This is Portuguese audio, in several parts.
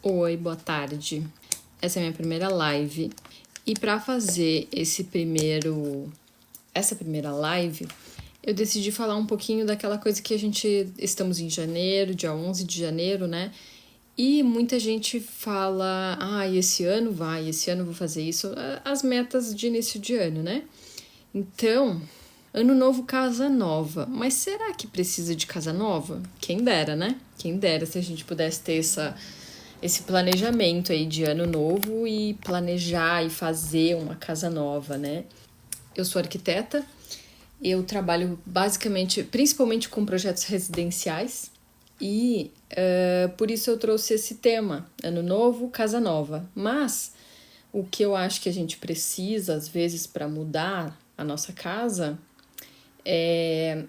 Oi, boa tarde. Essa é a minha primeira live. E para fazer essa primeira live, eu decidi falar um pouquinho daquela coisa que estamos em janeiro, dia 11 de janeiro, né? E muita gente fala, esse ano eu vou fazer isso, as metas de início de ano, né? Então, ano novo, casa nova. Mas será que precisa de casa nova? Quem dera, né? Quem dera se a gente pudesse ter esse planejamento aí de ano novo e planejar e fazer uma casa nova, né? Eu sou arquiteta, eu trabalho principalmente com projetos residenciais e por isso eu trouxe esse tema, ano novo, casa nova. Mas o que eu acho que a gente precisa, às vezes, para mudar a nossa casa é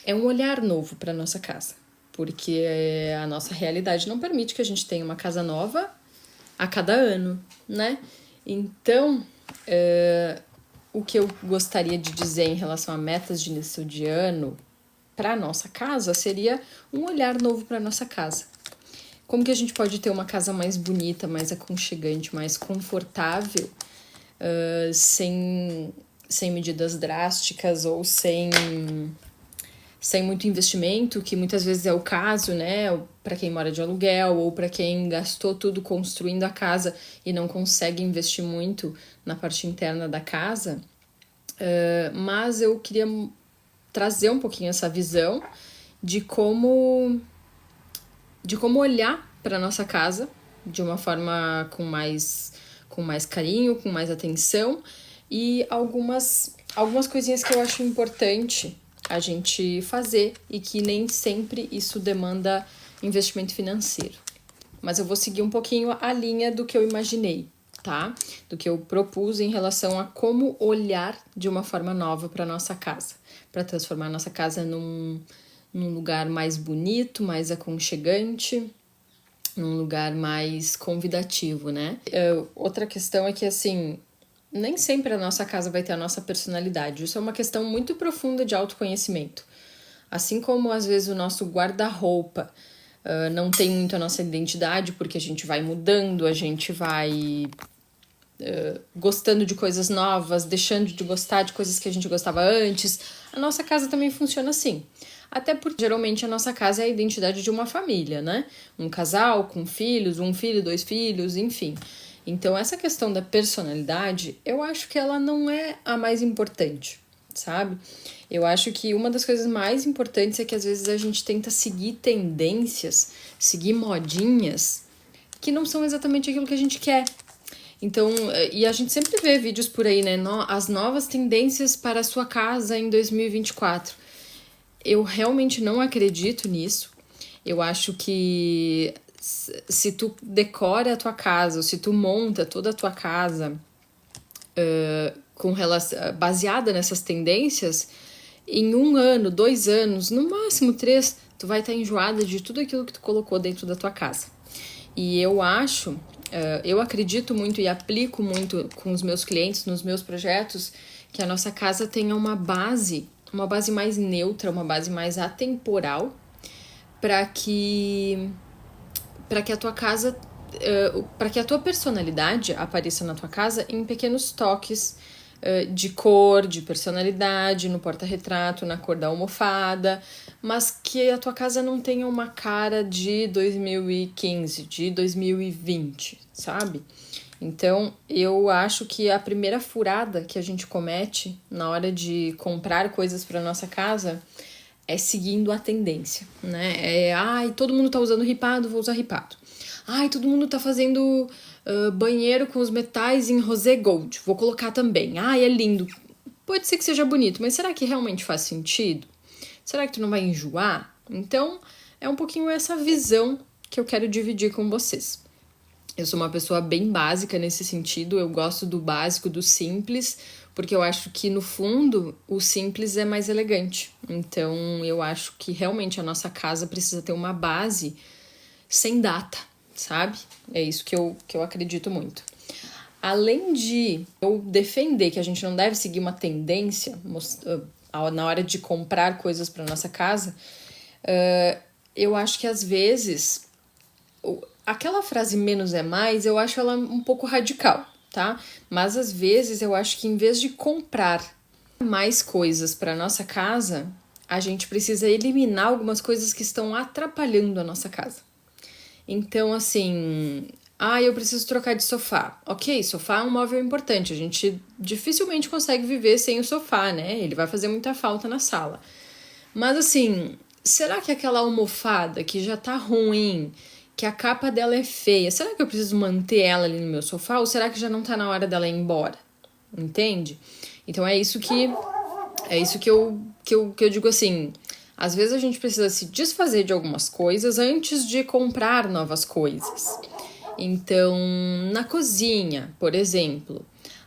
um olhar novo para nossa casa, porque a nossa realidade não permite que a gente tenha uma casa nova a cada ano, né? Então, o que eu gostaria de dizer em relação a metas de início de ano para nossa casa seria um olhar novo para nossa casa. Como que a gente pode ter uma casa mais bonita, mais aconchegante, mais confortável, sem medidas drásticas ou sem muito investimento, que muitas vezes é o caso, né? Para quem mora de aluguel ou para quem gastou tudo construindo a casa e não consegue investir muito na parte interna da casa. Mas eu queria trazer um pouquinho essa visão de como olhar para nossa casa de uma forma com mais carinho, com mais atenção e algumas coisinhas que eu acho importante a gente fazer e que nem sempre isso demanda investimento financeiro. Mas eu vou seguir um pouquinho a linha do que eu imaginei, tá? Do que eu propus em relação a como olhar de uma forma nova para nossa casa, para transformar a nossa casa num lugar mais bonito, mais aconchegante, num lugar mais convidativo, né? Outra questão é que, assim, nem sempre a nossa casa vai ter a nossa personalidade. Isso é uma questão muito profunda de autoconhecimento. Assim como, às vezes, o nosso guarda-roupa não tem muito a nossa identidade, porque a gente vai mudando, a gente vai gostando de coisas novas, deixando de gostar de coisas que a gente gostava antes. A nossa casa também funciona assim. Até porque, geralmente, a nossa casa é a identidade de uma família, né? Um casal com filhos, um filho, 2 filhos, enfim. Então, essa questão da personalidade, eu acho que ela não é a mais importante, sabe? Eu acho que uma das coisas mais importantes é que, às vezes, a gente tenta seguir tendências, seguir modinhas que não são exatamente aquilo que a gente quer. Então, e a gente sempre vê vídeos por aí, né? As novas tendências para a sua casa em 2024. Eu realmente não acredito nisso. Eu acho que se tu decora a tua casa, ou se tu monta toda a tua casa baseada nessas tendências, em 1 ano, 2 anos, no máximo 3, tu vai estar enjoada de tudo aquilo que tu colocou dentro da tua casa. E eu acredito muito e aplico muito com os meus clientes, nos meus projetos, que a nossa casa tenha uma base mais neutra, uma base mais atemporal, para que a tua casa, para que a tua personalidade apareça na tua casa em pequenos toques de cor, de personalidade, no porta-retrato, na cor da almofada, mas que a tua casa não tenha uma cara de 2015, de 2020, sabe? Então, eu acho que a primeira furada que a gente comete na hora de comprar coisas para nossa casa é seguindo a tendência, né? Todo mundo tá usando ripado, vou usar ripado. Todo mundo tá fazendo banheiro com os metais em rosé gold, vou colocar também. É lindo. Pode ser que seja bonito, mas será que realmente faz sentido? Será que tu não vai enjoar? Então, é um pouquinho essa visão que eu quero dividir com vocês. Eu sou uma pessoa bem básica nesse sentido, eu gosto do básico, do simples, porque eu acho que, no fundo, o simples é mais elegante. Então, eu acho que realmente a nossa casa precisa ter uma base sem data, sabe? É isso que eu acredito muito. Além de eu defender que a gente não deve seguir uma tendência na hora de comprar coisas para nossa casa, eu acho que, às vezes, aquela frase menos é mais, eu acho ela um pouco radical, tá? Mas às vezes eu acho que em vez de comprar mais coisas para nossa casa, a gente precisa eliminar algumas coisas que estão atrapalhando a nossa casa. Então, assim, eu preciso trocar de sofá. Ok, sofá é um móvel importante, a gente dificilmente consegue viver sem o sofá, né? Ele vai fazer muita falta na sala. Mas assim, será que aquela almofada que já tá ruim, que a capa dela é feia, será que eu preciso manter ela ali no meu sofá ou será que já não tá na hora dela ir embora? Entende? Então é isso que eu digo assim, às vezes a gente precisa se desfazer de algumas coisas antes de comprar novas coisas. Então, na cozinha, por exemplo,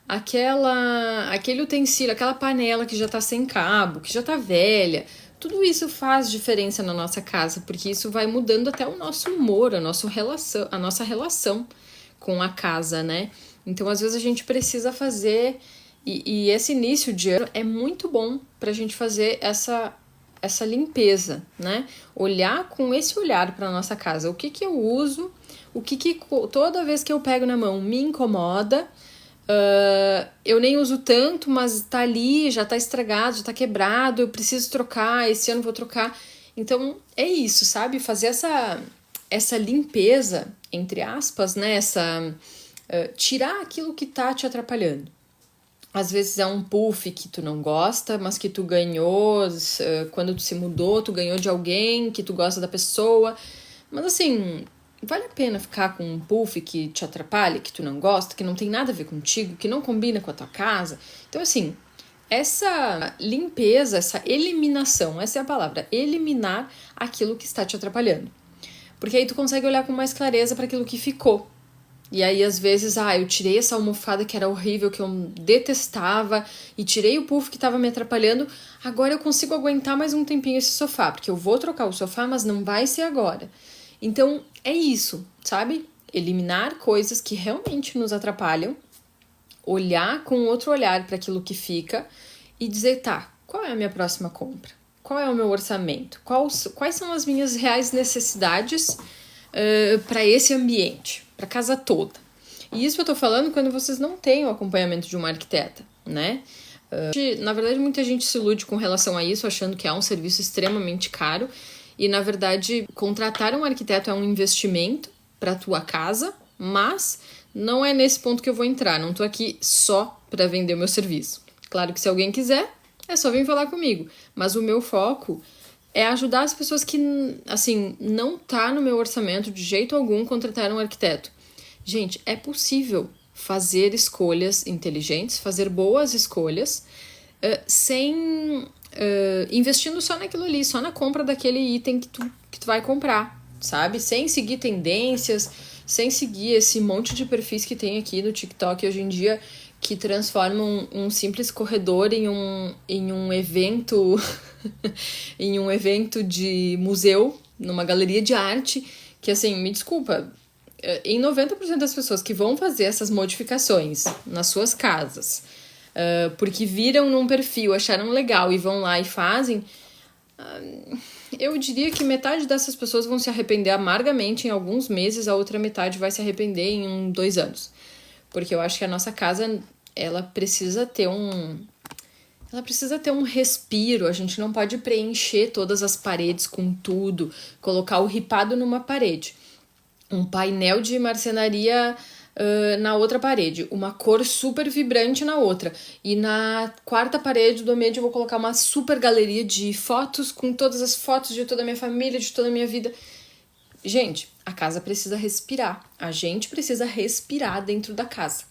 aquele utensílio, aquela panela que já tá sem cabo, que já tá velha, tudo isso faz diferença na nossa casa, porque isso vai mudando até o nosso humor, a nossa relação com a casa, né? Então, às vezes a gente precisa fazer, e esse início de ano é muito bom pra gente fazer essa limpeza, né? Olhar com esse olhar para nossa casa. O que eu uso, o que toda vez que eu pego na mão me incomoda. Eu nem uso tanto, mas tá ali, já tá estragado, já tá quebrado, eu preciso trocar, esse ano vou trocar. Então é isso, sabe? Fazer essa limpeza, entre aspas, né? Tirar aquilo que tá te atrapalhando. Às vezes é um puff que tu não gosta, mas que tu ganhou quando tu se mudou, tu ganhou de alguém, que tu gosta da pessoa. Mas assim, vale a pena ficar com um puff que te atrapalha, que tu não gosta, que não tem nada a ver contigo, que não combina com a tua casa? Então assim, essa limpeza, essa eliminação, essa é a palavra, eliminar aquilo que está te atrapalhando. Porque aí tu consegue olhar com mais clareza para aquilo que ficou. E aí, às vezes, eu tirei essa almofada que era horrível, que eu detestava, e tirei o puff que tava me atrapalhando, agora eu consigo aguentar mais um tempinho esse sofá, porque eu vou trocar o sofá, mas não vai ser agora. Então, é isso, sabe? Eliminar coisas que realmente nos atrapalham, olhar com outro olhar para aquilo que fica e dizer, tá, qual é a minha próxima compra? Qual é o meu orçamento? Quais são as minhas reais necessidades para esse ambiente, para a casa toda? E isso eu tô falando quando vocês não têm o acompanhamento de uma arquiteta, né? Na verdade, muita gente se ilude com relação a isso, achando que é um serviço extremamente caro. E, na verdade, contratar um arquiteto é um investimento para tua casa, mas não é nesse ponto que eu vou entrar. Não tô aqui só para vender o meu serviço. Claro que se alguém quiser, é só vir falar comigo. Mas o meu foco é ajudar as pessoas que, assim, não tá no meu orçamento de jeito algum contratar um arquiteto. Gente, é possível fazer escolhas inteligentes, fazer boas escolhas, sem investindo só naquilo ali, só na compra daquele item que tu vai comprar, sabe? Sem seguir tendências, sem seguir esse monte de perfis que tem aqui no TikTok hoje em dia, que transformam um simples corredor em um evento em um evento de museu, numa galeria de arte, que assim, me desculpa, em 90% das pessoas que vão fazer essas modificações nas suas casas, porque viram num perfil, acharam legal e vão lá e fazem, eu diria que metade dessas pessoas vão se arrepender amargamente em alguns meses, a outra metade vai se arrepender em 2 anos. Porque eu acho que a nossa casa, ela precisa ter um respiro, a gente não pode preencher todas as paredes com tudo, colocar o ripado numa parede, um painel de marcenaria na outra parede, uma cor super vibrante na outra, e na quarta parede do ambiente eu vou colocar uma super galeria de fotos com todas as fotos de toda a minha família, de toda a minha vida. Gente, a casa precisa respirar, a gente precisa respirar dentro da casa,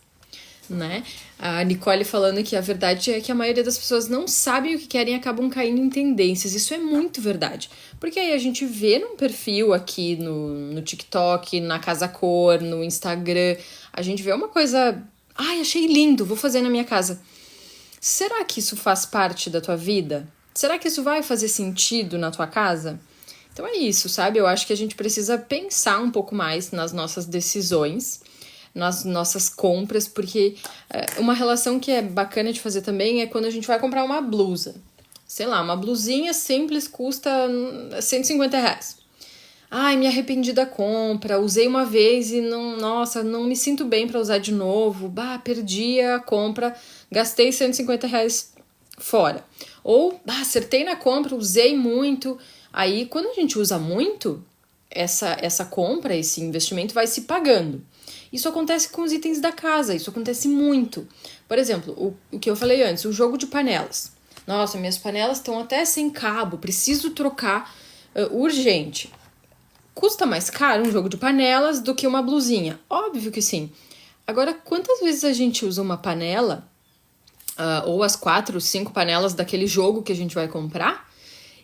né? A Nicole falando que a verdade é que a maioria das pessoas não sabem o que querem e acabam caindo em tendências. Isso é muito verdade. Porque aí a gente vê num perfil aqui no TikTok, na Casa Cor, no Instagram, a gente vê uma coisa... achei lindo, vou fazer na minha casa. Será que isso faz parte da tua vida? Será que isso vai fazer sentido na tua casa? Então é isso, sabe? Eu acho que a gente precisa pensar um pouco mais nas nossas decisões, nas nossas compras, porque uma relação que é bacana de fazer também é quando a gente vai comprar uma blusa. Sei lá, uma blusinha simples custa R$150. Ai, me arrependi da compra, usei uma vez e não, nossa, não me sinto bem para usar de novo. Bah, perdi a compra, gastei R$ 150 fora. Ou, bah, acertei na compra, usei muito. Aí, quando a gente usa muito, essa compra, esse investimento vai se pagando. Isso acontece com os itens da casa, isso acontece muito. Por exemplo, o que eu falei antes, o jogo de panelas. Nossa, minhas panelas estão até sem cabo, preciso trocar urgente. Custa mais caro um jogo de panelas do que uma blusinha? Óbvio que sim. Agora, quantas vezes a gente usa uma panela, ou as 4, 5 panelas daquele jogo que a gente vai comprar?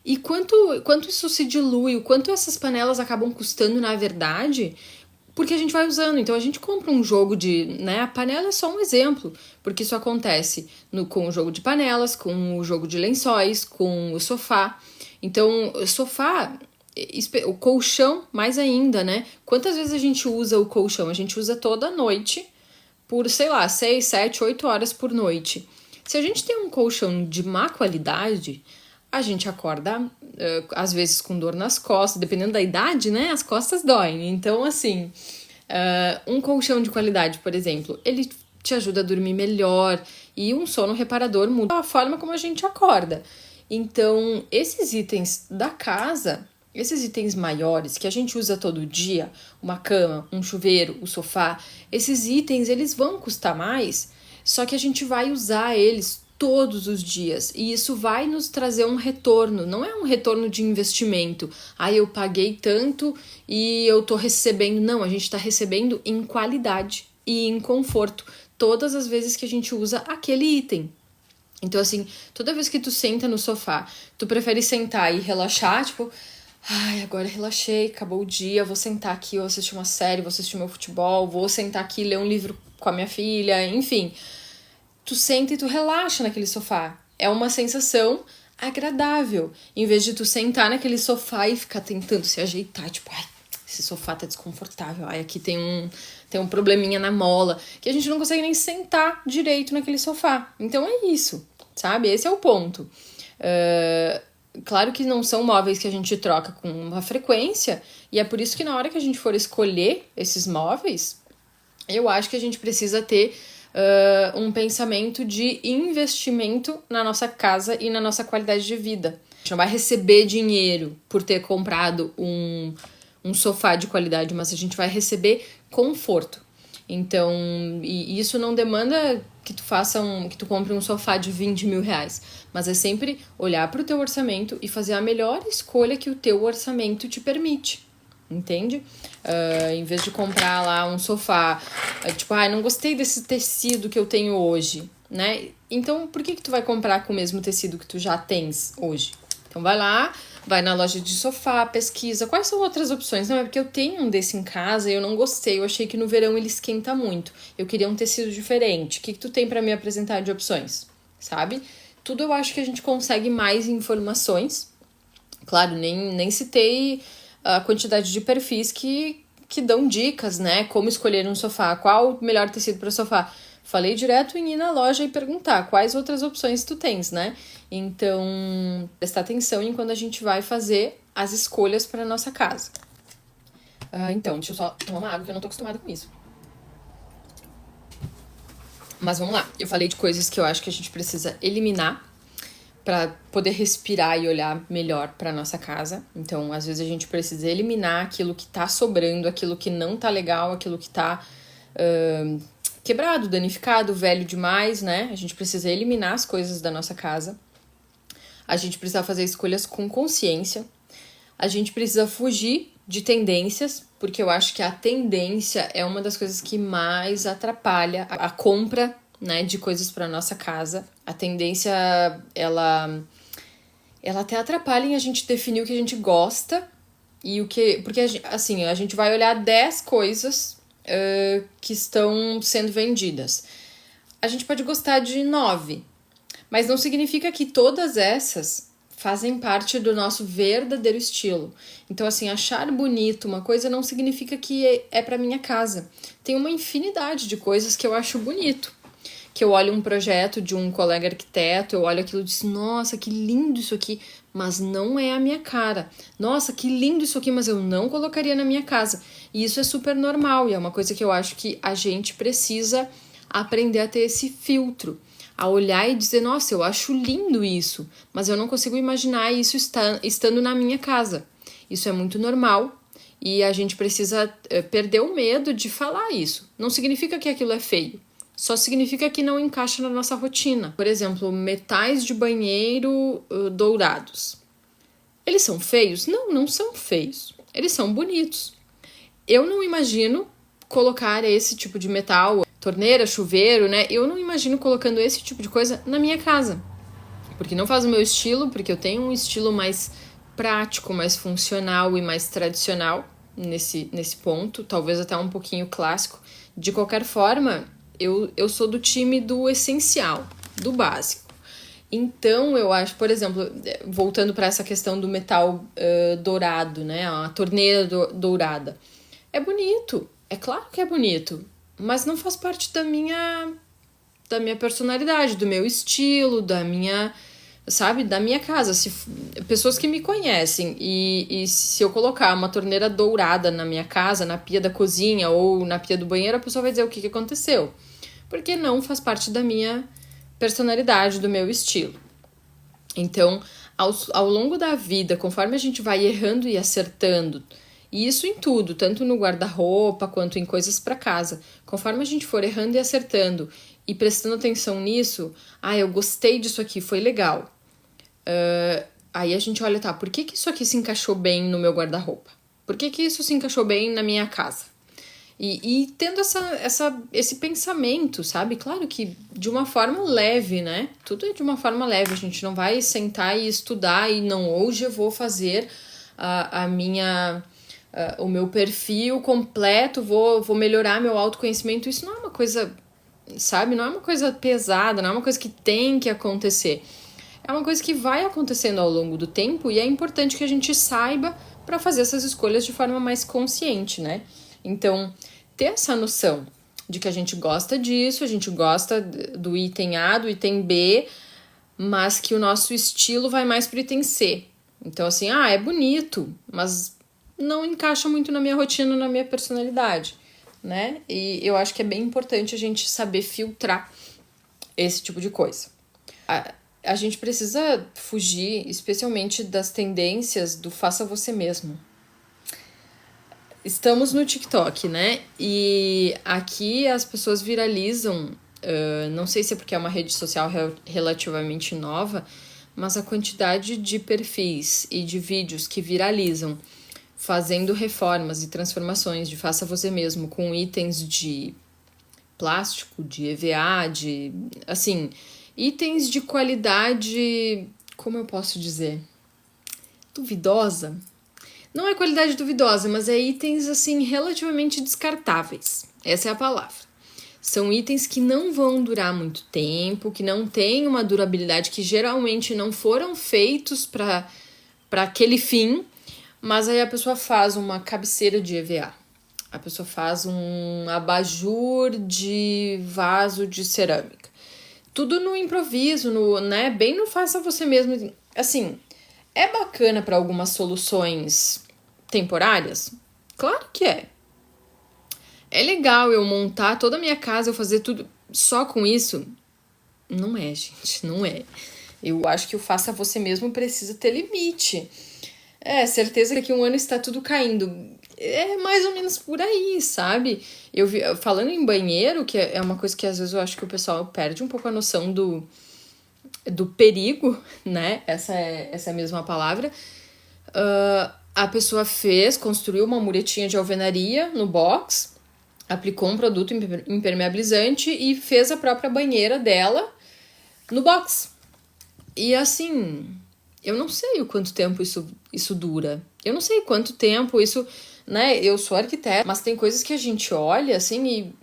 E quanto isso se dilui, o quanto essas panelas acabam custando na verdade, porque a gente vai usando. Então a gente compra um jogo de, né, a panela é só um exemplo, porque isso acontece com o jogo de panelas, com o jogo de lençóis, com o sofá. Então, o sofá, o colchão mais ainda, né? Quantas vezes a gente usa o colchão? A gente usa toda noite por, sei lá, 6, 7, 8 horas por noite. Se a gente tem um colchão de má qualidade, a gente acorda, às vezes, com dor nas costas, dependendo da idade, né? As costas doem. Então, assim, um colchão de qualidade, por exemplo, ele te ajuda a dormir melhor e um sono reparador muda a forma como a gente acorda. Então, esses itens da casa, esses itens maiores que a gente usa todo dia, uma cama, um chuveiro, o sofá, esses itens, eles vão custar mais, só que a gente vai usar eles todos os dias e isso vai nos trazer um retorno, não é um retorno de investimento. Eu paguei tanto e eu tô recebendo. Não, a gente tá recebendo em qualidade e em conforto todas as vezes que a gente usa aquele item. Então, assim, toda vez que tu senta no sofá, tu prefere sentar e relaxar, tipo, agora relaxei, acabou o dia, vou sentar aqui, vou assistir uma série, vou assistir meu futebol, vou sentar aqui e ler um livro com a minha filha, enfim. Tu senta e tu relaxa naquele sofá. É uma sensação agradável. Em vez de tu sentar naquele sofá e ficar tentando se ajeitar, tipo, esse sofá tá desconfortável, aqui tem um probleminha na mola, que a gente não consegue nem sentar direito naquele sofá. Então é isso, sabe? Esse é o ponto. Claro que não são móveis que a gente troca com uma frequência, e é por isso que na hora que a gente for escolher esses móveis, eu acho que a gente precisa ter um pensamento de investimento na nossa casa e na nossa qualidade de vida. A gente não vai receber dinheiro por ter comprado um sofá de qualidade, mas a gente vai receber conforto. Então, e isso não demanda que tu compre um sofá de R$ 20.000, mas é sempre olhar para o teu orçamento e fazer a melhor escolha que o teu orçamento te permite, entende? Em vez de comprar lá um sofá, tipo, não gostei desse tecido que eu tenho hoje, né? Então, por que tu vai comprar com o mesmo tecido que tu já tens hoje? Então, vai lá, vai na loja de sofá, pesquisa quais são outras opções. Não, é porque eu tenho um desse em casa e eu não gostei, eu achei que no verão ele esquenta muito. Eu queria um tecido diferente. O que tu tem para me apresentar de opções? Sabe? Tudo eu acho que a gente consegue mais informações. Claro, nem citei a quantidade de perfis que dão dicas, né? Como escolher um sofá, qual o melhor tecido para o sofá. Falei direto em ir na loja e perguntar quais outras opções tu tens, né? Então, prestar atenção em quando a gente vai fazer as escolhas para nossa casa. Então, deixa eu só tomar uma água que eu não tô acostumada com isso. Mas vamos lá. Eu falei de coisas que eu acho que a gente precisa eliminar para poder respirar e olhar melhor para nossa casa. Então, às vezes a gente precisa eliminar aquilo que tá sobrando, aquilo que não tá legal, aquilo que tá quebrado, danificado, velho demais, né? A gente precisa eliminar as coisas da nossa casa. A gente precisa fazer escolhas com consciência. A gente precisa fugir de tendências, porque eu acho que a tendência é uma das coisas que mais atrapalha a compra, né, de coisas para nossa casa. A tendência, ela até atrapalha em a gente definir o que a gente gosta e o que... Porque, assim, a gente vai olhar 10 coisas que estão sendo vendidas. A gente pode gostar de 9, mas não significa que todas essas fazem parte do nosso verdadeiro estilo. Então, assim, achar bonito uma coisa não significa que é para minha casa. Tem uma infinidade de coisas que eu acho bonito, que eu olho um projeto de um colega arquiteto, eu olho aquilo e digo, nossa, que lindo isso aqui, mas não é a minha cara. Nossa, que lindo isso aqui, mas eu não colocaria na minha casa. E isso é super normal e é uma coisa que eu acho que a gente precisa aprender a ter esse filtro, a olhar e dizer, nossa, eu acho lindo isso, mas eu não consigo imaginar isso estando na minha casa. Isso é muito normal e a gente precisa perder o medo de falar isso. Não significa que aquilo é feio, só significa que não encaixa na nossa rotina. Por exemplo, metais de banheiro dourados. Eles são feios? Não, não são feios. Eles são bonitos. Eu não imagino colocar esse tipo de metal, torneira, chuveiro, né? Eu não imagino colocando esse tipo de coisa na minha casa. Porque não faz o meu estilo, porque eu tenho um estilo mais prático, mais funcional e mais tradicional nesse ponto, talvez até um pouquinho clássico. De qualquer forma, eu sou do time do essencial, do básico. Então, eu acho, por exemplo, voltando para essa questão do metal dourado, né? A torneira dourada. É bonito, é claro que é bonito, mas não faz parte da minha personalidade, do meu estilo, da minha, sabe, da minha casa. Pessoas que me conhecem e se eu colocar uma torneira dourada na minha casa, na pia da cozinha ou na pia do banheiro, a pessoa vai dizer o que aconteceu. Porque não faz parte da minha personalidade, do meu estilo. Então, ao longo da vida, conforme a gente vai errando e acertando, e isso em tudo, tanto no guarda-roupa quanto em coisas para casa, conforme a gente for errando e acertando e prestando atenção nisso, eu gostei disso aqui, foi legal. Aí a gente olha, tá, por que isso aqui se encaixou bem no meu guarda-roupa? Por que isso se encaixou bem na minha casa? E tendo esse pensamento, sabe? Claro que de uma forma leve, né? Tudo é de uma forma leve. A gente não vai sentar e estudar e não, hoje eu vou fazer o meu perfil completo, vou melhorar meu autoconhecimento. Isso não é uma coisa, sabe? Não é uma coisa pesada, não é uma coisa que tem que acontecer. É uma coisa que vai acontecendo ao longo do tempo e é importante que a gente saiba para fazer essas escolhas de forma mais consciente, né? Então, ter essa noção de que a gente gosta disso, a gente gosta do item A, do item B, mas que o nosso estilo vai mais pro item C. Então, assim, é bonito, mas não encaixa muito na minha rotina, na minha personalidade, né? E eu acho que é bem importante a gente saber filtrar esse tipo de coisa. A gente precisa fugir, especialmente das tendências do faça você mesmo. Estamos no TikTok, né? E aqui as pessoas viralizam, não sei se é porque é uma rede social relativamente nova, mas a quantidade de perfis e de vídeos que viralizam fazendo reformas e transformações de faça você mesmo com itens de plástico, de EVA, assim, itens de qualidade, como eu posso dizer? Duvidosa? Não é qualidade duvidosa, mas é itens, assim, relativamente descartáveis. Essa é a palavra. São itens que não vão durar muito tempo, que não têm uma durabilidade, que geralmente não foram feitos para aquele fim, mas aí a pessoa faz uma cabeceira de EVA. A pessoa faz um abajur de vaso de cerâmica. Tudo no improviso, né? Bem no faça você mesmo. Assim, é bacana para algumas soluções temporárias? Claro que é. É legal eu montar toda a minha casa, eu fazer tudo só com isso? Não é, gente, não é. Eu acho que o faça você mesmo precisa ter limite. Certeza que daqui a um ano está tudo caindo. É mais ou menos por aí, sabe? Falando em banheiro, que é uma coisa que às vezes eu acho que o pessoal perde um pouco a noção do perigo, né? Essa é a mesma palavra. A pessoa construiu uma muretinha de alvenaria no box, aplicou um produto impermeabilizante e fez a própria banheira dela no box. E assim, eu não sei o quanto tempo isso dura. Eu não sei quanto tempo isso, né? Eu sou arquiteta, mas tem coisas que a gente olha assim e,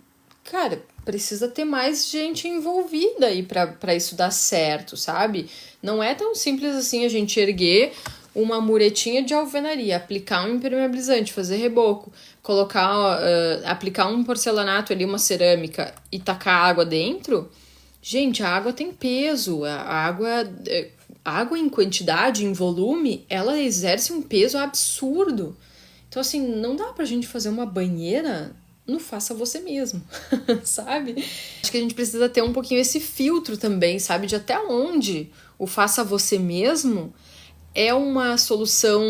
cara, precisa ter mais gente envolvida aí pra isso dar certo, sabe? Não é tão simples assim a gente erguer uma muretinha de alvenaria, aplicar um impermeabilizante, fazer reboco, aplicar um porcelanato ali, uma cerâmica e tacar água dentro Gente, a água tem peso, a água em quantidade, em volume, ela exerce um peso absurdo. Então, assim, não dá pra gente fazer uma banheira no faça você mesmo, sabe? Acho que a gente precisa ter um pouquinho esse filtro também, sabe? De até onde o faça você mesmo é uma solução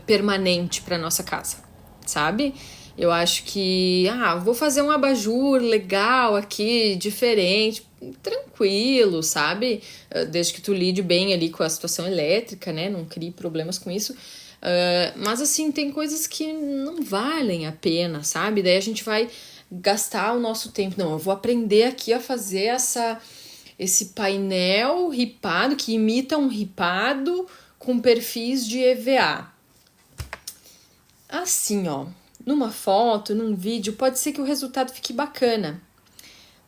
permanente para nossa casa, sabe? Eu acho que, vou fazer um abajur legal aqui, diferente, tranquilo, sabe? Desde que tu lide bem ali com a situação elétrica, né? Não crie problemas com isso. Mas, assim, tem coisas que não valem a pena, sabe? Daí a gente vai gastar o nosso tempo. Não, eu vou aprender aqui a fazer esse painel ripado, que imita um ripado com perfis de EVA. Assim, ó, numa foto, num vídeo, pode ser que o resultado fique bacana.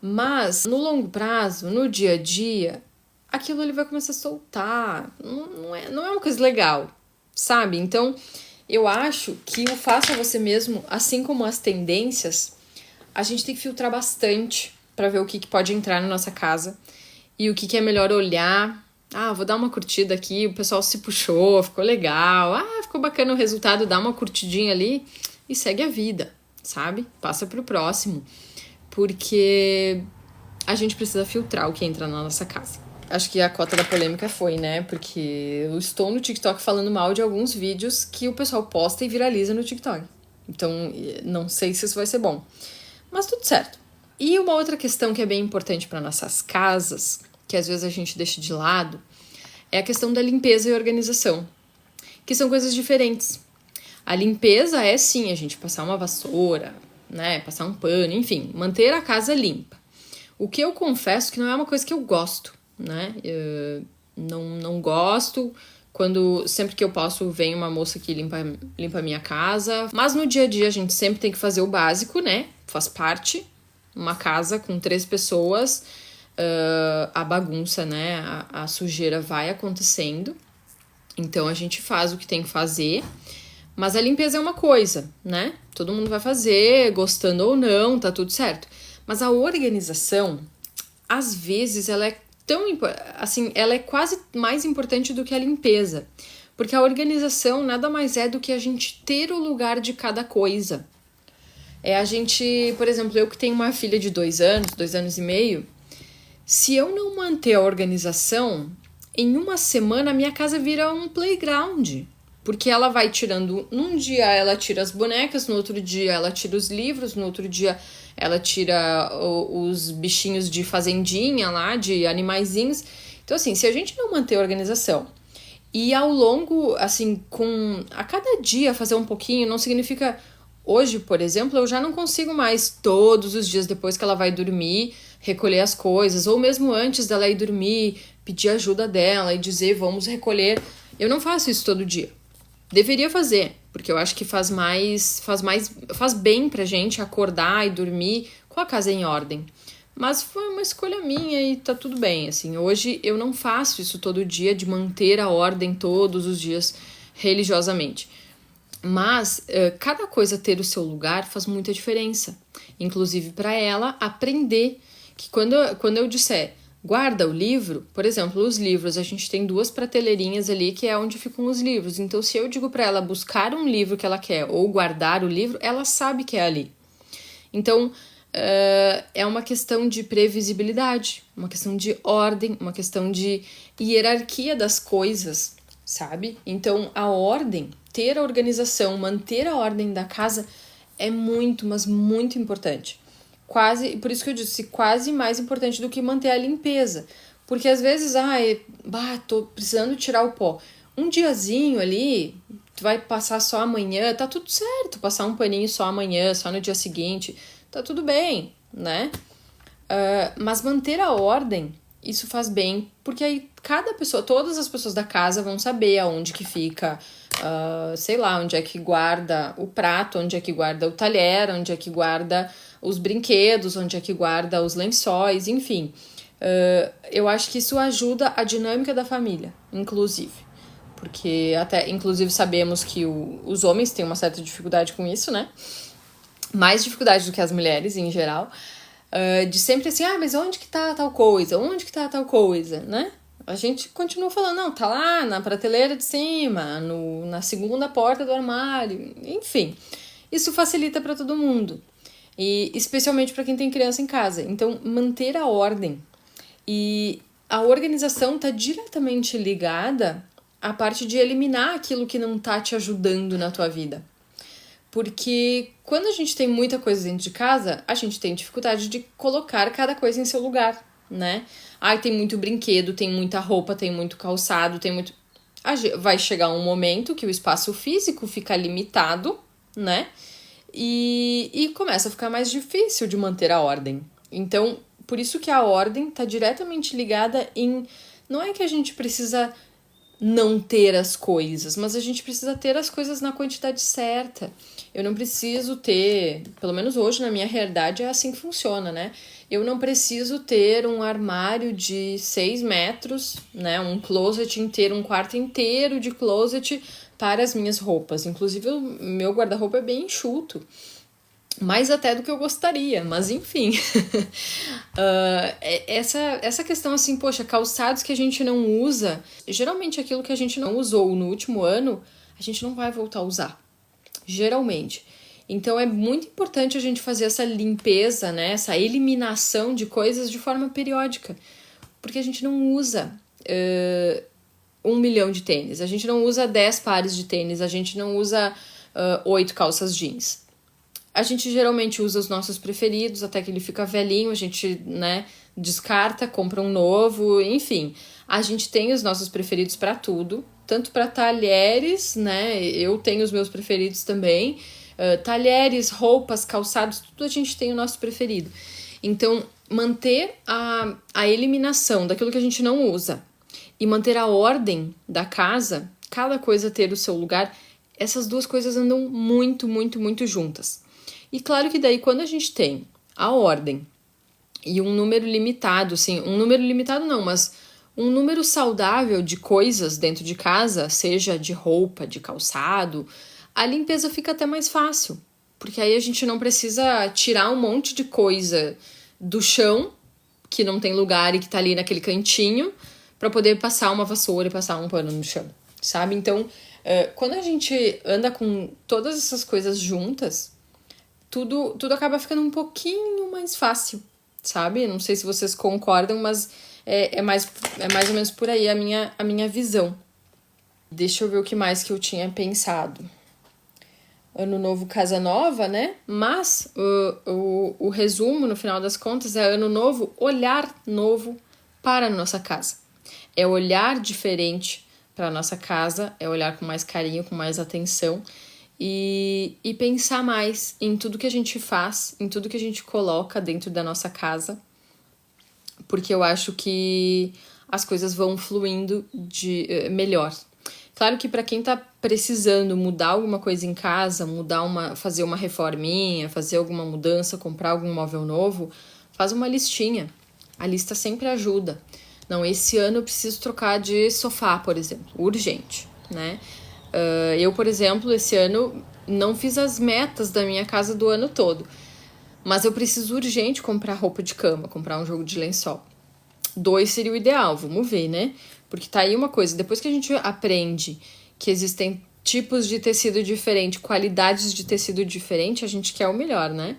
Mas, no longo prazo, no dia a dia, aquilo ele vai começar a soltar. Não é uma coisa legal, sabe? Então, eu acho que o faça você mesmo, assim como as tendências, a gente tem que filtrar bastante para ver o que pode entrar na nossa casa e o que é melhor olhar. Vou dar uma curtida aqui, o pessoal se puxou, ficou legal. Ficou bacana o resultado, dá uma curtidinha ali e segue a vida, sabe? Passa pro próximo. Porque a gente precisa filtrar o que entra na nossa casa. Acho que a cota da polêmica foi, né? Porque eu estou no TikTok falando mal de alguns vídeos que o pessoal posta e viraliza no TikTok. Então, não sei se isso vai ser bom. Mas tudo certo. E uma outra questão que é bem importante para nossas casas, que às vezes a gente deixa de lado, é a questão da limpeza e organização, que são coisas diferentes. A limpeza é sim a gente passar uma vassoura, né, passar um pano, enfim, manter a casa limpa. O que eu confesso que não é uma coisa que eu gosto, né? Eu não gosto. Sempre que eu posso, vem uma moça que limpa a minha casa. Mas no dia a dia a gente sempre tem que fazer o básico, né? Faz parte. Uma casa com 3 pessoas, a bagunça, né? A sujeira vai acontecendo. Então a gente faz o que tem que fazer. Mas a limpeza é uma coisa, né? Todo mundo vai fazer, gostando ou não, tá tudo certo. Mas a organização, às vezes, ela é ela é quase mais importante do que a limpeza. Porque a organização nada mais é do que a gente ter o lugar de cada coisa. É a gente, por exemplo, eu que tenho uma filha de 2 anos e meio, se eu não manter a organização, em uma semana a minha casa vira um playground. Porque ela vai tirando, num dia ela tira as bonecas, no outro dia ela tira os livros, no outro dia ela tira os bichinhos de fazendinha lá, de animaizinhos. Então, assim, se a gente não manter a organização e ao longo, assim, a cada dia fazer um pouquinho, não significa... Hoje, por exemplo, eu já não consigo mais todos os dias depois que ela vai dormir, recolher as coisas, ou mesmo antes dela ir dormir, pedir ajuda dela e dizer, vamos recolher. Eu não faço isso todo dia. Deveria fazer, porque eu acho que faz bem pra gente acordar e dormir com a casa em ordem. Mas foi uma escolha minha e tá tudo bem, assim. Hoje eu não faço isso todo dia, de manter a ordem todos os dias religiosamente. Mas cada coisa ter o seu lugar faz muita diferença. Inclusive para ela aprender que quando eu disser guarda o livro, por exemplo, os livros, a gente tem 2 prateleirinhas ali que é onde ficam os livros. Então, se eu digo para ela buscar um livro que ela quer ou guardar o livro, ela sabe que é ali. Então, é uma questão de previsibilidade, uma questão de ordem, uma questão de hierarquia das coisas, sabe? Então, a ordem, ter a organização, manter a ordem da casa é muito, mas muito importante. Por isso que eu disse, quase mais importante do que manter a limpeza. Porque às vezes, tô precisando tirar o pó. Um diazinho ali, tu vai passar só amanhã, tá tudo certo. Passar um paninho só amanhã, só no dia seguinte, tá tudo bem, né? Mas manter a ordem, isso faz bem. Porque aí todas as pessoas da casa vão saber aonde que fica, sei lá, onde é que guarda o prato, onde é que guarda o talher, onde é que guarda os brinquedos, onde é que guarda os lençóis, enfim. Eu acho que isso ajuda a dinâmica da família, inclusive. Porque inclusive, sabemos que os homens têm uma certa dificuldade com isso, né? Mais dificuldade do que as mulheres, em geral. De sempre assim, mas onde que tá tal coisa? Onde que tá tal coisa, né? A gente continua falando, não, tá lá na prateleira de cima, na segunda porta do armário, enfim. Isso facilita para todo mundo, e especialmente para quem tem criança em casa. Então, manter a ordem e a organização está diretamente ligada à parte de eliminar aquilo que não tá te ajudando na tua vida. Porque quando a gente tem muita coisa dentro de casa, a gente tem dificuldade de colocar cada coisa em seu lugar, né? Tem muito brinquedo, tem muita roupa, tem muito calçado, tem muito... Vai chegar um momento que o espaço físico fica limitado, né? E começa a ficar mais difícil de manter a ordem. Então, por isso que a ordem está diretamente ligada em... Não é que a gente precisa não ter as coisas, mas a gente precisa ter as coisas na quantidade certa. Eu não preciso ter, pelo menos hoje na minha realidade é assim que funciona, né? Eu não preciso ter um armário de 6 metros, né? Um closet inteiro, um quarto inteiro de closet para as minhas roupas. Inclusive, o meu guarda-roupa é bem enxuto. Mais até do que eu gostaria, mas enfim. Essa questão assim, poxa, calçados que a gente não usa, geralmente aquilo que a gente não usou no último ano, a gente não vai voltar a usar, geralmente. Então é muito importante a gente fazer essa limpeza, né, essa eliminação de coisas de forma periódica, porque a gente não usa 1 milhão de tênis, a gente não usa 10 pares de tênis, a gente não usa 8 calças jeans. A gente geralmente usa os nossos preferidos até que ele fica velhinho, a gente, né, descarta, compra um novo, enfim. A gente tem os nossos preferidos para tudo, tanto para talheres, né, eu tenho os meus preferidos também, talheres, roupas, calçados, tudo a gente tem o nosso preferido. Então, manter a eliminação daquilo que a gente não usa e manter a ordem da casa, cada coisa ter o seu lugar, essas duas coisas andam muito, muito, muito juntas. E claro que daí quando a gente tem a ordem e um número limitado, assim, um número limitado não, mas um número saudável de coisas dentro de casa, seja de roupa, de calçado, a limpeza fica até mais fácil. Porque aí a gente não precisa tirar um monte de coisa do chão, que não tem lugar e que tá ali naquele cantinho, para poder passar uma vassoura e passar um pano no chão, sabe? Então, quando a gente anda com todas essas coisas juntas, tudo acaba ficando um pouquinho mais fácil, sabe? Não sei se vocês concordam, mas é mais ou menos por aí a minha visão. Deixa eu ver o que mais que eu tinha pensado. Ano novo, casa nova, né? Mas o resumo, no final das contas, é ano novo, olhar novo para a nossa casa. É olhar diferente para a nossa casa, é olhar com mais carinho, com mais atenção e pensar mais em tudo que a gente faz, em tudo que a gente coloca dentro da nossa casa, porque eu acho que as coisas vão fluindo melhor. Claro que para quem tá precisando mudar alguma coisa em casa, fazer uma reforminha, fazer alguma mudança, comprar algum móvel novo, faz uma listinha. A lista sempre ajuda. Não, esse ano eu preciso trocar de sofá, por exemplo, urgente, né? Eu, por exemplo, esse ano não fiz as metas da minha casa do ano todo, mas eu preciso urgente comprar roupa de cama, comprar um jogo de lençol. 2 seria o ideal, vamos ver, né? Porque tá aí uma coisa, depois que a gente aprende que existem tipos de tecido diferente, qualidades de tecido diferente, a gente quer o melhor, né?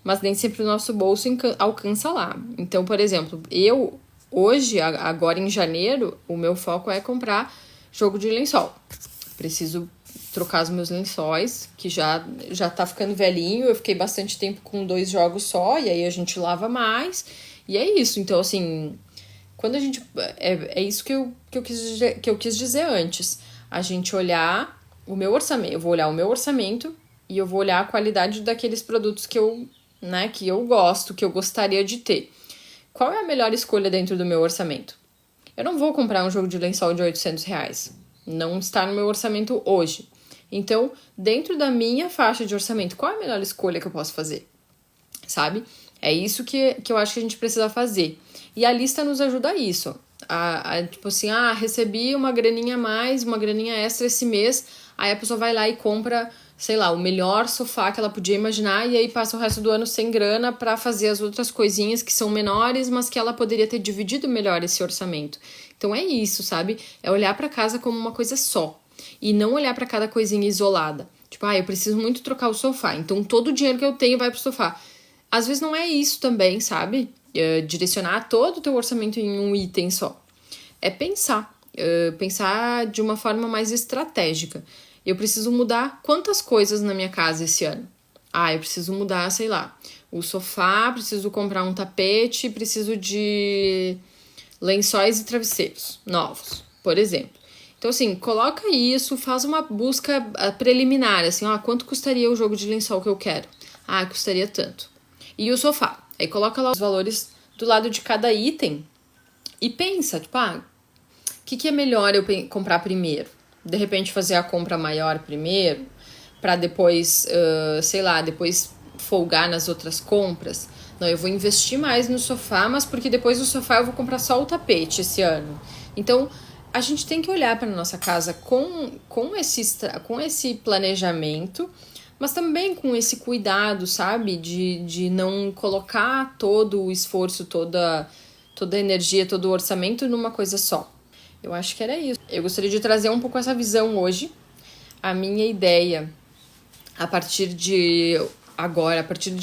Mas nem sempre o nosso bolso alcança lá. Então, por exemplo, eu hoje, agora em janeiro, o meu foco é comprar jogo de lençol. Preciso trocar os meus lençóis, que já tá ficando velhinho. Eu fiquei bastante tempo com 2 jogos só, e aí a gente lava mais. E é isso. Então, assim, quando a gente... É isso que eu quis dizer antes. A gente olhar o meu orçamento. Eu vou olhar o meu orçamento e eu vou olhar a qualidade daqueles produtos que eu gosto, que eu gostaria de ter. Qual é a melhor escolha dentro do meu orçamento? Eu não vou comprar um jogo de lençol de R$800. Não está no meu orçamento hoje. Então, dentro da minha faixa de orçamento, qual é a melhor escolha que eu posso fazer? Sabe? É isso que eu acho que a gente precisa fazer. E a lista nos ajuda a isso. Tipo assim, recebi uma graninha a mais, uma graninha extra esse mês, aí a pessoa vai lá e compra sei lá, o melhor sofá que ela podia imaginar e aí passa o resto do ano sem grana para fazer as outras coisinhas que são menores, mas que ela poderia ter dividido melhor esse orçamento. Então é isso, sabe? É olhar para casa como uma coisa só e não olhar para cada coisinha isolada. Tipo, eu preciso muito trocar o sofá, então todo o dinheiro que eu tenho vai pro sofá. Às vezes não é isso também, sabe? Direcionar todo o teu orçamento em um item só. É pensar de uma forma mais estratégica. Eu preciso mudar quantas coisas na minha casa esse ano? Eu preciso mudar, sei lá, o sofá, preciso comprar um tapete, preciso de lençóis e travesseiros novos, por exemplo. Então, assim, coloca isso, faz uma busca preliminar, assim, quanto custaria o jogo de lençol que eu quero? Custaria tanto. E o sofá? Aí coloca lá os valores do lado de cada item e pensa, tipo, o que é melhor eu comprar primeiro? De repente fazer a compra maior primeiro, para depois, depois folgar nas outras compras. Não, eu vou investir mais no sofá, mas porque depois do sofá eu vou comprar só o tapete esse ano. Então, a gente tem que olhar para nossa casa com esse planejamento, mas também com esse cuidado, sabe? De não colocar todo o esforço, toda a energia, todo o orçamento numa coisa só. Eu acho que era isso. Eu gostaria de trazer um pouco essa visão hoje. A minha ideia, a partir de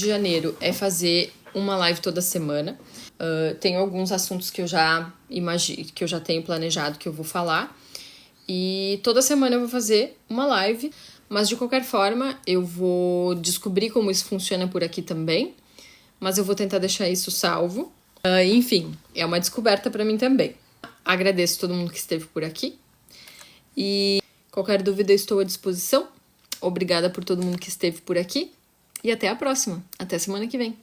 janeiro, é fazer uma live toda semana. Tenho alguns assuntos que eu já tenho planejado que eu vou falar. E toda semana eu vou fazer uma live. Mas de qualquer forma, eu vou descobrir como isso funciona por aqui também. Mas eu vou tentar deixar isso salvo. Enfim, é uma descoberta para mim também. Agradeço todo mundo que esteve por aqui. E qualquer dúvida, eu estou à disposição. Obrigada por todo mundo que esteve por aqui. E até a próxima. Até semana que vem.